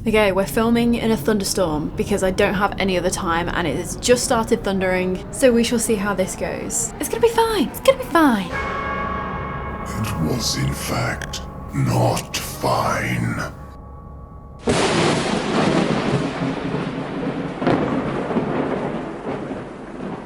Okay, we're filming in a thunderstorm because I don't have any other time and it has just started thundering, so we shall see how this goes. It's gonna be fine, it's gonna be fine. It was in fact not fine.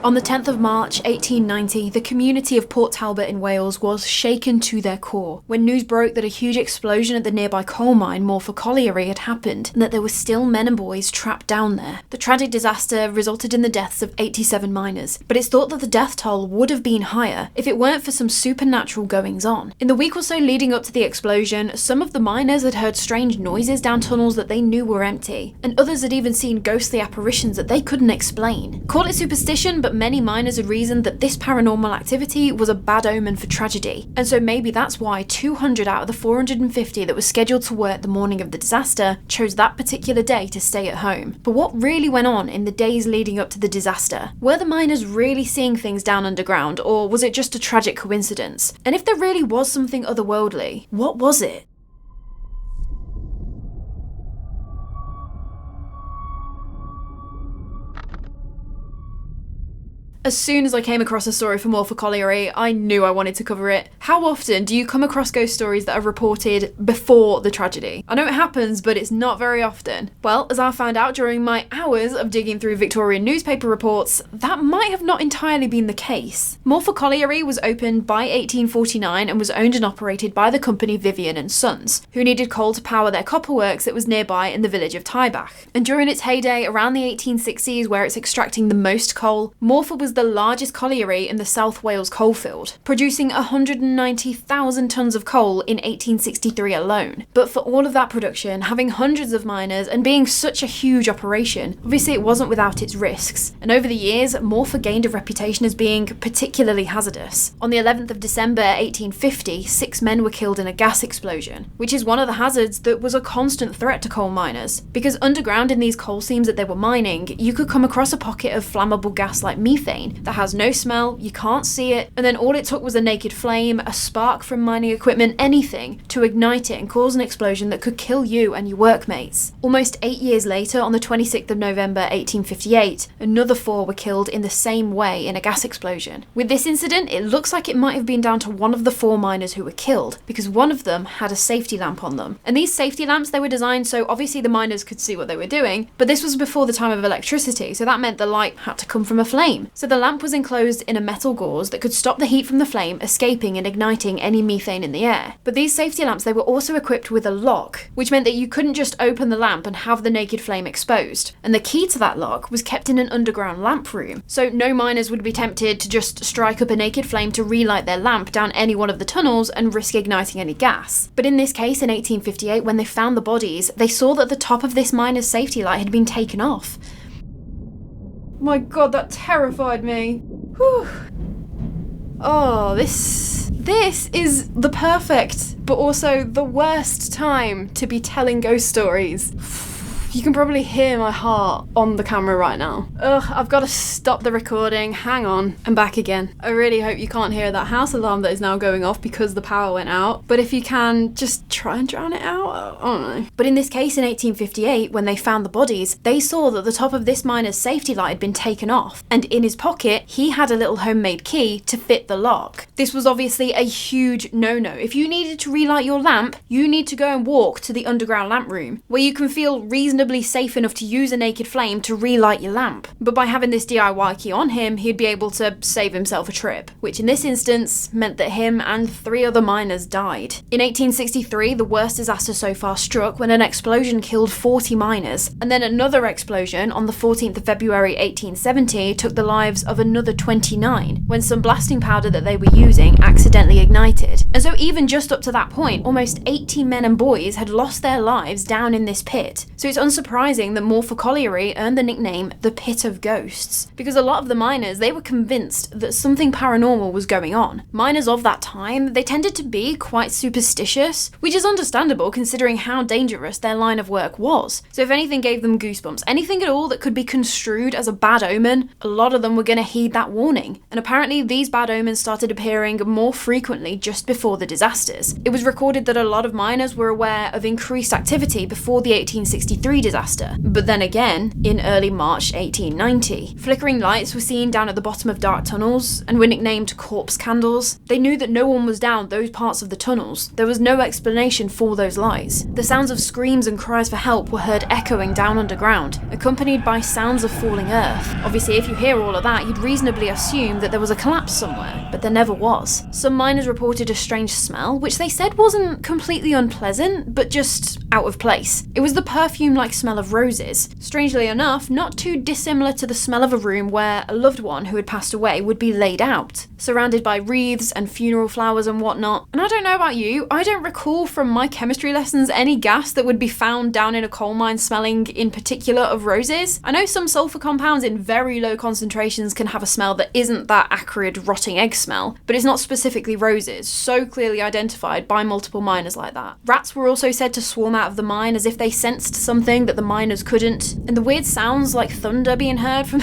On the 10th of March 1890, the community of Port Talbot in Wales was shaken to their core when news broke that a huge explosion at the nearby coal mine Morfa Colliery had happened and that there were still men and boys trapped down there. The tragic disaster resulted in the deaths of 87 miners, but it's thought that the death toll would have been higher if it weren't for some supernatural goings-on. In the week or so leading up to the explosion, some of the miners had heard strange noises down tunnels that they knew were empty, and others had even seen ghostly apparitions that they couldn't explain. Call it superstition, but many miners had reasoned that this paranormal activity was a bad omen for tragedy, and so maybe that's why 200 out of the 450 that were scheduled to work the morning of the disaster chose that particular day to stay at home. But what really went on in the days leading up to the disaster? Were the miners really seeing things down underground, or was it just a tragic coincidence? And if there really was something otherworldly, what was it? As soon as I came across a story for Morfa Colliery, I knew I wanted to cover it. How often do you come across ghost stories that are reported before the tragedy? I know it happens, but it's not very often. Well, as I found out during my hours of digging through Victorian newspaper reports, that might have not entirely been the case. Morfa Colliery was opened by 1849 and was owned and operated by the company Vivian and Sons, who needed coal to power their copper works that was nearby in the village of Tybach. And during its heyday, around the 1860s, where it's extracting the most coal, Morfa was the largest colliery in the South Wales coalfield, producing 190,000 tonnes of coal in 1863 alone. But for all of that production, having hundreds of miners and being such a huge operation, obviously it wasn't without its risks. And over the years, Morfa gained a reputation as being particularly hazardous. On the 11th of December 1850, 6 men were killed in a gas explosion, which is one of the hazards that was a constant threat to coal miners. Because underground in these coal seams that they were mining, you could come across a pocket of flammable gas like methane that has no smell, you can't see it, and then all it took was a naked flame, a spark from mining equipment, anything, to ignite it and cause an explosion that could kill you and your workmates. Almost 8 years later, on the 26th of November 1858, another 4 were killed in the same way in a gas explosion. With this incident, it looks like it might have been down to one of the 4 miners who were killed, because one of them had a safety lamp on them. And these safety lamps, they were designed so obviously the miners could see what they were doing, but this was before the time of electricity, so that meant the light had to come from a flame. So the lamp was enclosed in a metal gauze that could stop the heat from the flame escaping and igniting any methane in the air. But these safety lamps, they were also equipped with a lock, which meant that you couldn't just open the lamp and have the naked flame exposed. And the key to that lock was kept in an underground lamp room, so no miners would be tempted to just strike up a naked flame to relight their lamp down any one of the tunnels and risk igniting any gas. But in this case, in 1858, when they found the bodies, they saw that the top of this miner's safety light had been taken off. My god, that terrified me. Whew. Oh, this is the perfect, but also the worst time to be telling ghost stories. You can probably hear my heart on the camera right now. Ugh, I've got to stop the recording. Hang on. I'm back again. I really hope you can't hear that house alarm that is now going off because the power went out. But if you can, just try and drown it out. I don't know. But in this case, in 1858, when they found the bodies, they saw that the top of this miner's safety light had been taken off. And in his pocket, he had a little homemade key to fit the lock. This was obviously a huge no-no. If you needed to relight your lamp, you need to go and walk to the underground lamp room, where you can feel reasonably safe enough to use a naked flame to relight your lamp. But by having this DIY key on him, he'd be able to save himself a trip, which in this instance meant that him and 3 other miners died. In 1863, the worst disaster so far struck when an explosion killed 40 miners, and then another explosion on the 14th of February 1870 took the lives of another 29 when some blasting powder that they were using accidentally ignited. And so even just up to that point, almost 80 men and boys had lost their lives down in this pit. So it's unsurprising that Morfa Colliery earned the nickname the Pit of Ghosts, because a lot of the miners, they were convinced that something paranormal was going on. Miners of that time, they tended to be quite superstitious, which is understandable considering how dangerous their line of work was. So if anything gave them goosebumps, anything at all that could be construed as a bad omen, a lot of them were going to heed that warning. And apparently these bad omens started appearing more frequently just before the disasters. It was recorded that a lot of miners were aware of increased activity before the 1863 disaster, but then again in early March 1890. Flickering lights were seen down at the bottom of dark tunnels and were nicknamed corpse candles. They knew that no one was down those parts of the tunnels. There was no explanation for those lights. The sounds of screams and cries for help were heard echoing down underground, accompanied by sounds of falling earth. Obviously, if you hear all of that, you'd reasonably assume that there was a collapse somewhere, but there never was. Some miners reported a strange smell, which they said wasn't completely unpleasant, but just out of place. It was the perfume-like smell of roses. Strangely enough, not too dissimilar to the smell of a room where a loved one who had passed away would be laid out, surrounded by wreaths and funeral flowers and whatnot. And I don't know about you, I don't recall from my chemistry lessons any gas that would be found down in a coal mine smelling in particular of roses. I know some sulfur compounds in very low concentrations can have a smell that isn't that acrid rotting egg smell, but it's not specifically roses, so clearly identified by multiple miners like that. Rats were also said to swarm out of the mine as if they sensed something that the miners couldn't, and the weird sounds like thunder being heard from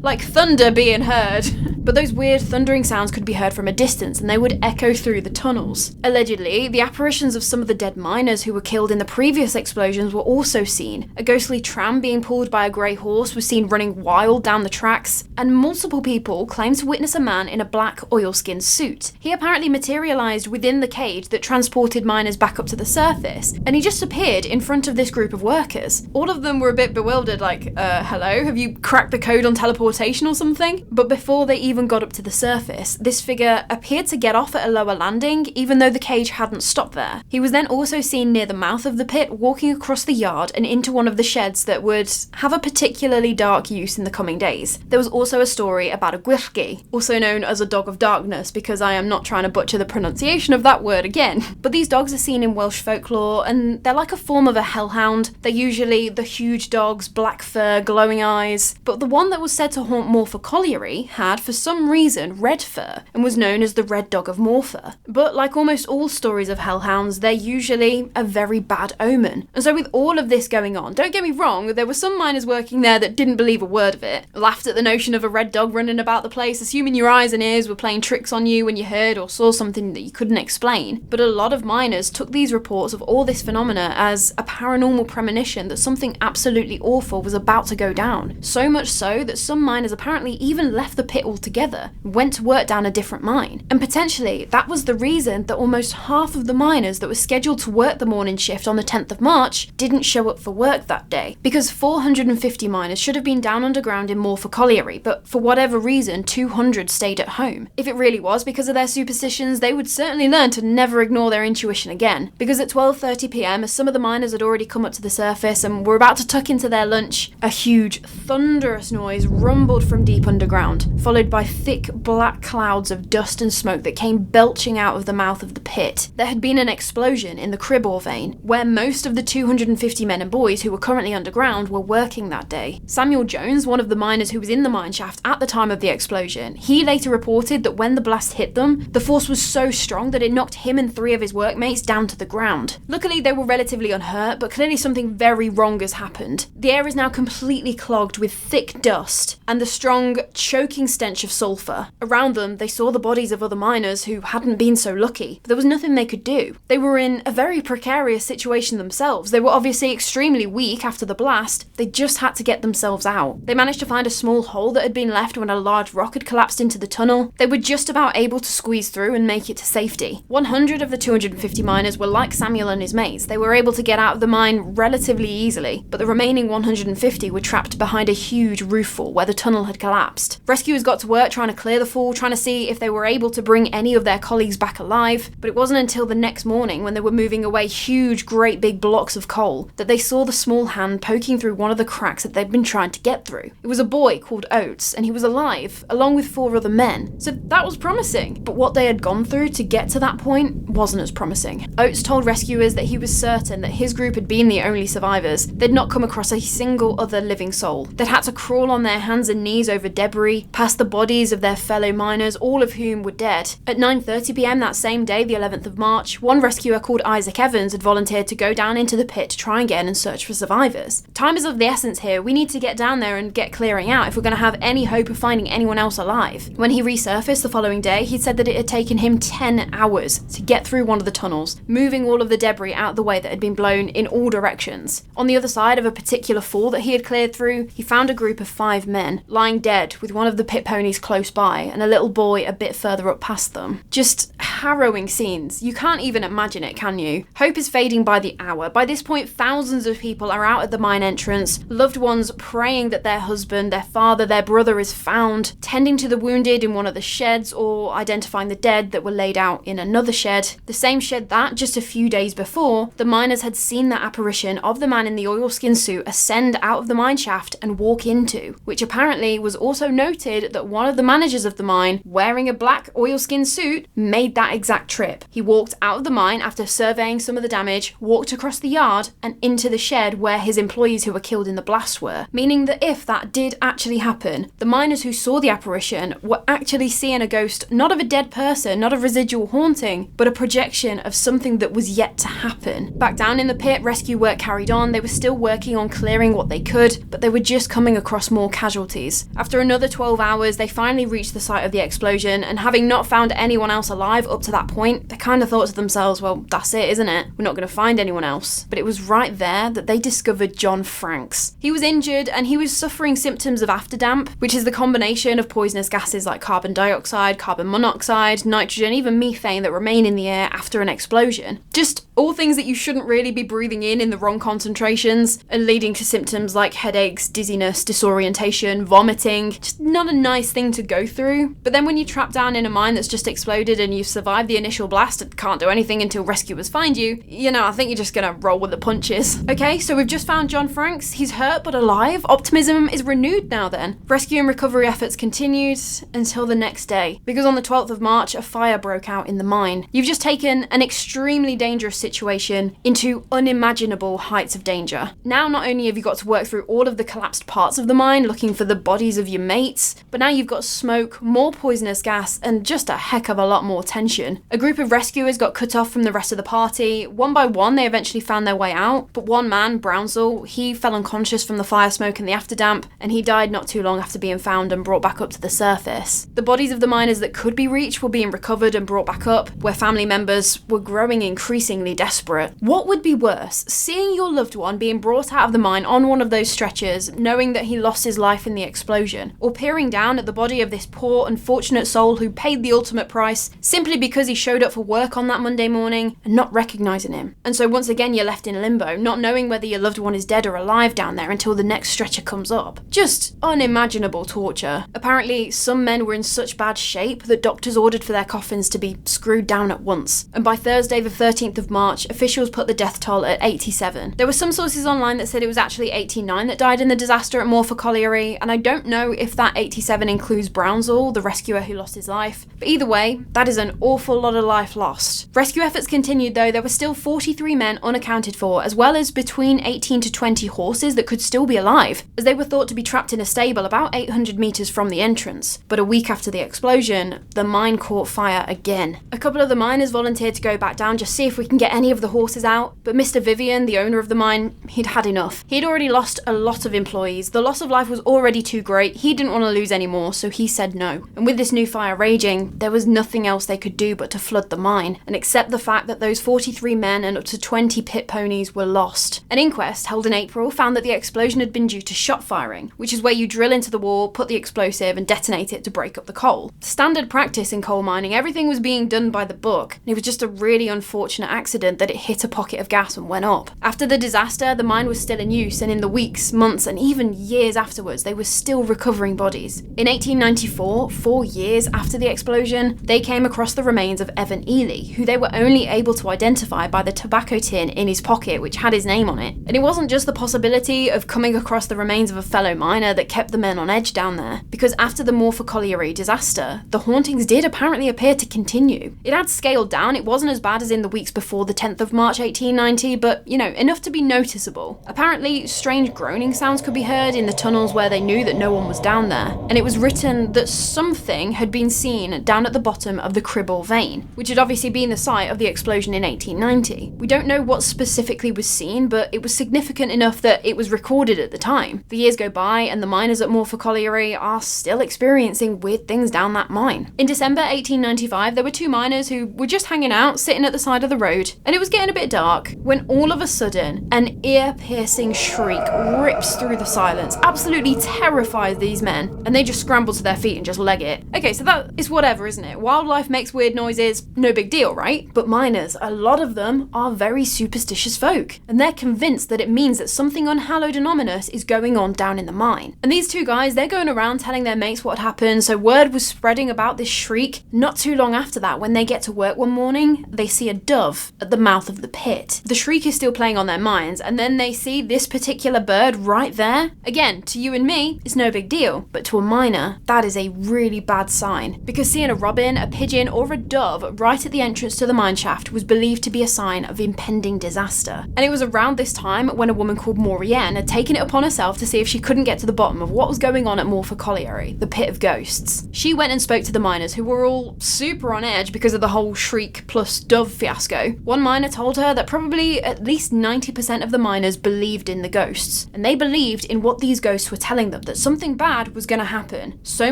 like thunder being heard. But those weird thundering sounds could be heard from a distance and they would echo through the tunnels. Allegedly, the apparitions of some of the dead miners who were killed in the previous explosions were also seen. A ghostly tram being pulled by a grey horse was seen running wild down the tracks, and multiple people claimed to witness a man in a black oilskin suit. He apparently materialised within the cage that transported miners back up to the surface, and he just appeared in front of this group of workers. All of them were a bit bewildered, like, hello, have you cracked the code on teleportation or something? But before they even got up to the surface, this figure appeared to get off at a lower landing, even though the cage hadn't stopped there. He was then also seen near the mouth of the pit, walking across the yard and into one of the sheds that would have a particularly dark use in the coming days. There was also a story about a gwylgi, also known as a dog of darkness, because I am not trying to butcher the pronunciation of that word again. But these dogs are seen in Welsh folklore, and they're like a form of a hellhound. They're usually the huge dogs, black fur, glowing eyes. But the one that was said to haunt Morfa Colliery had, for some reason, red fur, and was known as the Red Dog of Morfa. But like almost all stories of hellhounds, they're usually a very bad omen. And so with all of this going on, don't get me wrong, there were some miners working there that didn't believe a word of it, laughed at the notion of a red dog running about the place, assuming your eyes and ears were playing tricks on you when you heard or saw something that you couldn't explain. But a lot of miners took these reports of all this phenomena as a paranormal premonition that something absolutely awful was about to go down. So much so that some miners apparently even left the pit altogether, went to work down a different mine. And potentially that was the reason that almost half of the miners that were scheduled to work the morning shift on the 10th of March didn't show up for work that day, because 450 miners should have been down underground in Morfa Colliery, but for whatever reason 200 stayed at home. If it really was because of their superstitions, they would certainly learn to never ignore their intuition again, because at 12:30 p.m, as some of the miners had already come up to the surface and were about to tuck into their lunch, a huge thunderous noise rumbled from deep underground, followed by thick black clouds of dust and smoke that came belching out of the mouth of the pit. There had been an explosion in the crib ore vein, where most of the 250 men and boys who were currently underground were working that day. Samuel Jones, one of the miners who was in the mine shaft at the time of the explosion, he later reported that when the blast hit them, the force was so strong that it knocked him and 3 of his workmates down to the ground. Luckily, they were relatively unhurt, but clearly something very wrong has happened. The air is now completely clogged with thick dust and the strong, choking stench of sulphur. Around them, they saw the bodies of other miners who hadn't been so lucky, but there was nothing they could do. They were in a very precarious situation themselves. They were obviously extremely weak after the blast. They just had to get themselves out. They managed to find a small hole that had been left when a large rock had collapsed into the tunnel. They were just about able to squeeze through and make it to safety. 100 of the 250 miners were like Samuel and his mates. They were able to get out of the mine relatively easily, but the remaining 150 were trapped behind a huge roof fall where the tunnel had collapsed. Rescuers got to work trying to clear the fall, trying to see if they were able to bring any of their colleagues back alive, but it wasn't until the next morning, when they were moving away huge, great big blocks of coal, that they saw the small hand poking through one of the cracks that they'd been trying to get through. It was a boy called Oates, and he was alive, along with 4 other men, so that was promising. But what they had gone through to get to that point wasn't as promising. Oates told rescuers that he was certain that his group had been the only survivors survivors, they'd not come across a single other living soul. They'd had to crawl on their hands and knees over debris, past the bodies of their fellow miners, all of whom were dead. At 9:30 p.m. that same day, the 11th of March, one rescuer called Isaac Evans had volunteered to go down into the pit to try again and search for survivors. Time is of the essence here. We need to get down there and get clearing out if we're going to have any hope of finding anyone else alive. When he resurfaced the following day, he'd said that it had taken him 10 hours to get through one of the tunnels, moving all of the debris out of the way that had been blown in all directions. On the other side of a particular fall that he had cleared through, he found a group of 5 men, lying dead with one of the pit ponies close by and a little boy a bit further up past them. Just harrowing scenes. You can't even imagine it, can you? Hope is fading by the hour. By this point, thousands of people are out at the mine entrance, loved ones praying that their husband, their father, their brother is found, tending to the wounded in one of the sheds, or identifying the dead that were laid out in another shed. The same shed that, just a few days before, the miners had seen the apparition of the man in the oilskin suit ascend out of the mine shaft and walk into, which apparently was also noted that one of the managers of the mine, wearing a black oilskin suit, made that exact trip. He walked out of the mine after surveying some of the damage, walked across the yard and into the shed where his employees who were killed in the blast were, meaning that if that did actually happen, the miners who saw the apparition were actually seeing a ghost, not of a dead person, not a residual haunting, but a projection of something that was yet to happen. Back down in the pit, rescue work carried on. They were still working on clearing what they could, but they were just coming across more casualties. After another 12 hours, they finally reached the site of the explosion, and having not found anyone else alive up to that point, they kind of thought to themselves, well, that's it, isn't it? We're not going to find anyone else. But it was right there that they discovered John Franks. He was injured and he was suffering symptoms of afterdamp, which is the combination of poisonous gases like carbon dioxide, carbon monoxide, nitrogen, even methane that remain in the air after an explosion. Just all things that you shouldn't really be breathing in the wrong concentrations, and leading to symptoms like headaches, dizziness, disorientation, vomiting. Just not a nice thing to go through. But then when you're trapped down in a mine that's just exploded and you've survived the initial blast and can't do anything until rescuers find you, I think you're just gonna roll with the punches. Okay, so we've just found John Franks. He's hurt but alive. Optimism is renewed now then. Rescue and recovery efforts continued until the next day, because on the 12th of March, a fire broke out in the mine. You've just taken an extremely dangerous situation into unimaginable heights of danger. Now not only have you got to work through all of the collapsed parts of the mine looking for the bodies of your mates, but now you've got smoke, more poisonous gas, and just a heck of a lot more tension. A group of rescuers got cut off from the rest of the party. One by one, they eventually found their way out, but one man, Brownsell, he fell unconscious from the fire smoke and the afterdamp, and he died not too long after being found and brought back up to the surface. The bodies of the miners that could be reached were being recovered and brought back up, where family members were growing increasingly desperate. What would be worse, seeing your loved one being brought out of the mine on one of those stretchers, knowing that he lost his life in the explosion, or peering down at the body of this poor, unfortunate soul who paid the ultimate price simply because he showed up for work on that Monday morning and not recognising him? And so once again you're left in limbo, not knowing whether your loved one is dead or alive down there until the next stretcher comes up. Just unimaginable torture. Apparently some men were in such bad shape that doctors ordered for their coffins to be screwed down at once. And by Thursday the 13th of March, officials put the death toll at 87. There were some sources online that said it was actually 89 that died in the disaster at Morfa Colliery, and I don't know if that 87 includes Brownsell, the rescuer who lost his life. But either way, that is an awful lot of life lost. Rescue efforts continued though. There were still 43 men unaccounted for, as well as between 18 to 20 horses that could still be alive, as they were thought to be trapped in a stable about 800 metres from the entrance. But a week after the explosion, the mine caught fire again. A couple of the miners volunteered to go back down, just see if we can get any of the horses out, but Mr. Vivian, the owner of the mine, he'd had enough. He'd already lost a lot of employees. The loss of life was already too great. He didn't want to lose any more, so he said no. And with this new fire raging, there was nothing else they could do but to flood the mine and accept the fact that those 43 men and up to 20 pit ponies were lost. An inquest held in April found that the explosion had been due to shot firing, which is where you drill into the wall, put the explosive and detonate it to break up the coal. Standard practice in coal mining, everything was being done by the book, and it was just a really unfortunate accident that it hit a pocket of gas and went up. After the disaster, the mine was still in use, and in the weeks, months and even years afterwards, they were still recovering bodies. In 1894, 4 years after the explosion, they came across the remains of Evan Ely, who they were only able to identify by the tobacco tin in his pocket which had his name on it. And it wasn't just the possibility of coming across the remains of a fellow miner that kept the men on edge down there, because after the Morfa Colliery disaster, the hauntings did apparently appear to continue. It had scaled down. It wasn't as bad as in the weeks before the 10th of March 1890, but enough to to be noticeable. Apparently, strange groaning sounds could be heard in the tunnels where they knew that no one was down there, and it was written that something had been seen down at the bottom of the Cribble vein, which had obviously been the site of the explosion in 1890. We don't know what specifically was seen, but it was significant enough that it was recorded at the time. The years go by, and the miners at Morfa Colliery are still experiencing weird things down that mine. In December 1895, there were two miners who were just hanging out, sitting at the side of the road, and it was getting a bit dark, when all of a sudden, an ear-piercing shriek rips through the silence, absolutely terrifies these men, and they just scramble to their feet and just leg it. Okay, so that is whatever, isn't it? Wildlife makes weird noises, no big deal, right? But miners, a lot of them are very superstitious folk, and they're convinced that it means that something unhallowed and ominous is going on down in the mine. And these two guys, they're going around telling their mates what had happened, so word was spreading about this shriek. Not too long after that, when they get to work one morning, they see a dove at the mouth of the pit. The shriek is still playing on their minds, and then they see this particular bird right there. Again, to you and me, it's no big deal, but to a miner, that is a really bad sign, because seeing a robin, a pigeon, or a dove right at the entrance to the mine shaft was believed to be a sign of impending disaster. And it was around this time when a woman called Maurienne had taken it upon herself to see if she couldn't get to the bottom of what was going on at Morfa Colliery, the pit of ghosts. She went and spoke to the miners, who were all super on edge because of the whole shriek plus dove fiasco. One miner told her that probably at least 90% of the miners believed in the ghosts, and they believed in what these ghosts were telling them, that something bad was going to happen. So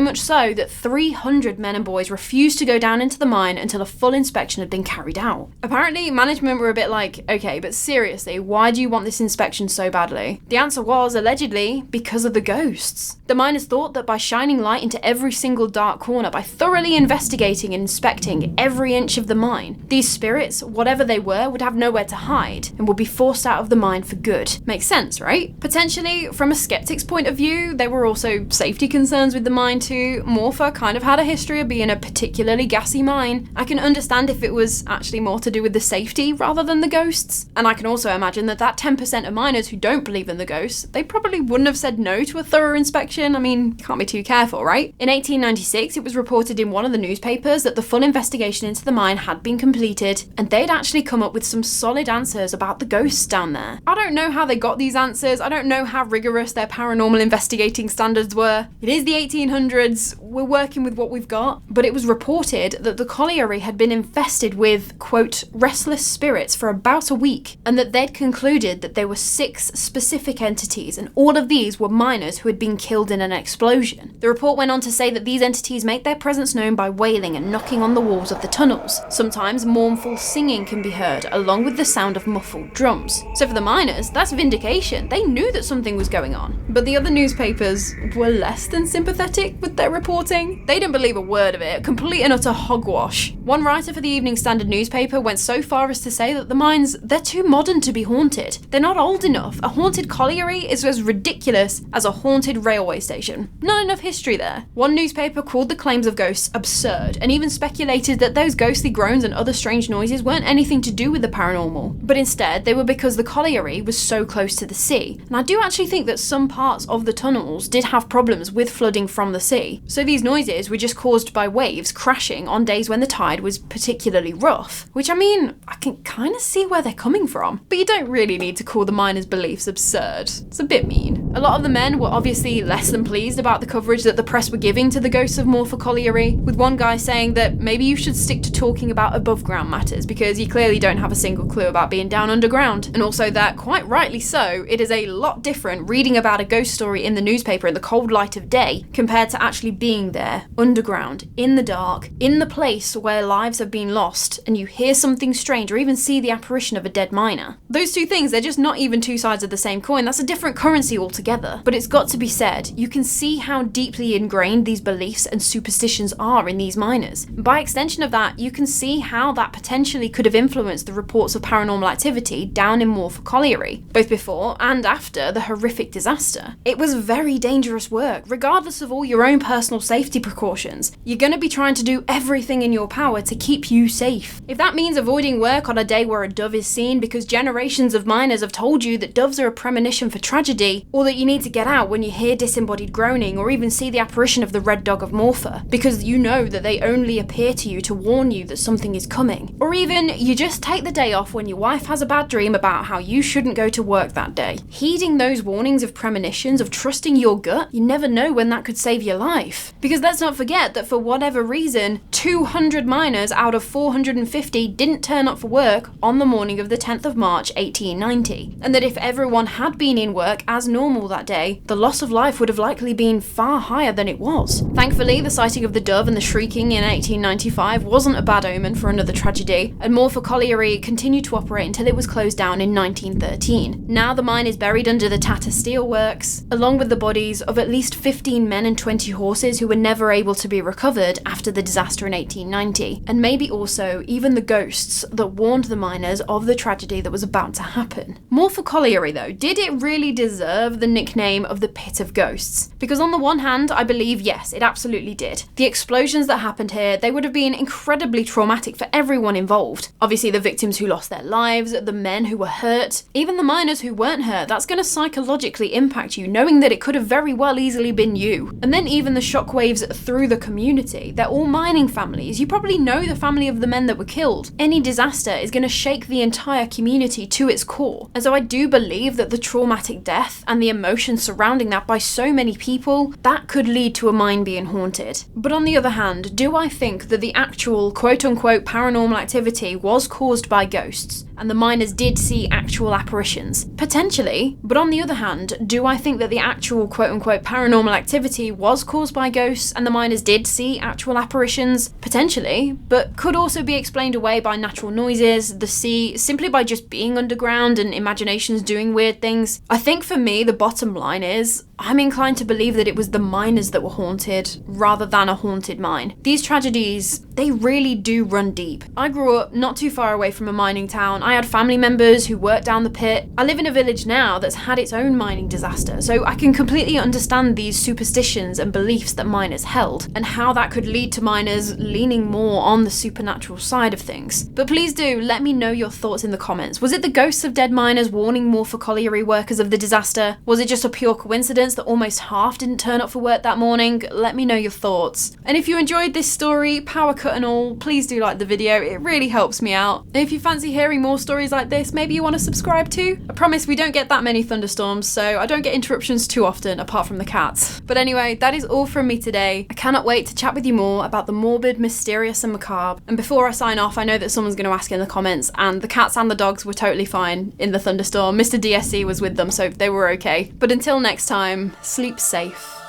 much so that 300 men and boys refused to go down into the mine until a full inspection had been carried out. Apparently, management were a bit like, okay, but seriously, why do you want this inspection so badly? The answer was, allegedly, because of the ghosts. The miners thought that by shining light into every single dark corner, by thoroughly investigating and inspecting every inch of the mine, these spirits, whatever they were, would have nowhere to hide and would be forced out of the mine for good. Makes sense, right? Potentially, from a skeptic's point of view, there were also safety concerns with the mine too. Morfa kind of had a history of being a particularly gassy mine. I can understand if it was actually more to do with the safety rather than the ghosts. And I can also imagine that 10% of miners who don't believe in the ghosts, they probably wouldn't have said no to a thorough inspection. I mean, can't be too careful, right? In 1896, it was reported in one of the newspapers that the full investigation into the mine had been completed, and they'd actually come up with some solid answers about the ghosts down there. I don't know how they got these answers. I don't know how rigorous their paranormal investigating standards were. It is the 1800s. We're working with what we've got. But it was reported that the colliery had been infested with, quote, restless spirits for about a week, and that they'd concluded that there were 6 specific entities, and all of these were miners who had been killed in an explosion. The report went on to say that these entities make their presence known by wailing and knocking on the walls of the tunnels. Sometimes mournful singing can be heard, along with the sound of muffled drums. So for the miners, that's vindication. They knew that something was going on. But the other newspapers were less than sympathetic with their reporting. They didn't believe a word of it, complete and utter hogwash. One writer for the Evening Standard newspaper went so far as to say that the mines, they're too modern to be haunted. They're not old enough. A haunted colliery is as ridiculous as a haunted railway station. Not enough history there. One newspaper called the claims of ghosts absurd, and even speculated that those ghostly groans and other strange noises weren't anything to do with the paranormal, but instead they were because the colliery was so close to the sea. And I do actually think that some parts of the tunnels did have problems with flooding from the sea, so these noises were just caused by waves crashing on days when the tide was particularly rough. Which, I mean, I can kind of see where they're coming from, but you don't really need to call the miners' beliefs absurd. It's a bit mean. A lot of the men were obviously less than pleased about the coverage that the press were giving to the ghosts of Morfa Colliery, with one guy saying that maybe you should stick to talking about above ground matters because you clearly don't have a single clue about being down underground. And also that, quite rightly so, it is a lot different reading about a ghost story in the newspaper in the cold light of day compared to actually being there, underground, in the dark, in the place where lives have been lost, and you hear something strange or even see the apparition of a dead miner. Those two things, they're just not even two sides of the same coin. That's a different currency altogether. But it's got to be said, you can see how deeply ingrained these beliefs and superstitions are in these miners. By extension of that, you can see how that potentially could have influenced the reports of paranormal activity down in Morfa Colliery, both before and after the horrific disaster. It was very dangerous work, regardless of all your own personal safety precautions. You're going to be trying to do everything in your power to keep you safe. If that means avoiding work on a day where a dove is seen because generations of miners have told you that doves are a premonition for tragedy, or that you need to get out when you hear disembodied groaning or even see the apparition of the red dog of Morfa, because you know that they only appear to you to warn you that something is coming. Or even you just take the day off when your wife has a bad dream about how you shouldn't go to work that day. Heeding those warnings of premonitions, of trusting your gut, you never know when that could save your life. Because let's not forget that for whatever reason, 200 miners out of 450 didn't turn up for work on the morning of the 10th of March 1890. And that if everyone had been in work as normal that day, the loss of life would have likely been far higher than it was. Thankfully, the sighting of the dove and the shrieking in 1895 wasn't a bad omen for another tragedy, and Morfa Colliery continued to operate until it was closed down in 1913. Now the mine is buried under the Tata Steelworks, along with the bodies of at least 15 men and 20 horses who were never able to be recovered after the disaster in 1890, and maybe also even the ghosts that warned the miners of the tragedy that was about to happen. Morfa Colliery, though, did it really deserve the nickname of the Pit of Ghosts? Because on the one hand, I believe yes, it absolutely did. The explosions that happened here, they would have been incredibly traumatic for everyone involved. Obviously the victims who lost their lives, the men who were hurt, even the miners who weren't hurt. That's going to psychologically impact you, knowing that it could have very well easily been you. And then even the shockwaves through the community. They're all mining families. You probably know the family of the men that were killed. Any disaster is going to shake the entire community to its core. And so I do believe that the traumatic death and the emotions surrounding that by so many people, that could lead to a mine being haunted. But on the other hand, do I think that the actual quote-unquote paranormal activity was caused by ghosts, and the miners did see actual apparitions? Potentially. But on the other hand, do I think that the actual quote-unquote paranormal activity was caused by ghosts and the miners did see actual apparitions? Potentially, but could also be explained away by natural noises, the sea, simply by just being underground and imaginations doing weird things. I think for me, the bottom line is, I'm inclined to believe that it was the miners that were haunted, rather than a haunted mine. These tragedies, they really do run deep. I grew up not too far away from a mining town. I had family members who worked down the pit. I live in a village now that's had its own mining disaster, so I can completely understand these superstitions and beliefs that miners held, and how that could lead to miners leaning more on the supernatural side of things. But please do let me know your thoughts in the comments. Was it the ghosts of dead miners warning Morfa Colliery workers of the disaster? Was it just a pure coincidence that almost half didn't turn up for work that morning? Let me know your thoughts. And if you enjoyed this story, power cut and all, please do like the video. It really helps me out. And if you fancy hearing more stories like this, maybe you want to subscribe too? I promise we don't get that many thunderstorms, so I don't get interruptions too often, apart from the cats. But anyway, that is all from me today. I cannot wait to chat with you more about the morbid, mysterious and macabre. And before I sign off, I know that someone's going to ask in the comments, and the cats and the dogs were totally fine in the thunderstorm. Mr. DSC was with them, so they were okay. But until next time, sleep safe.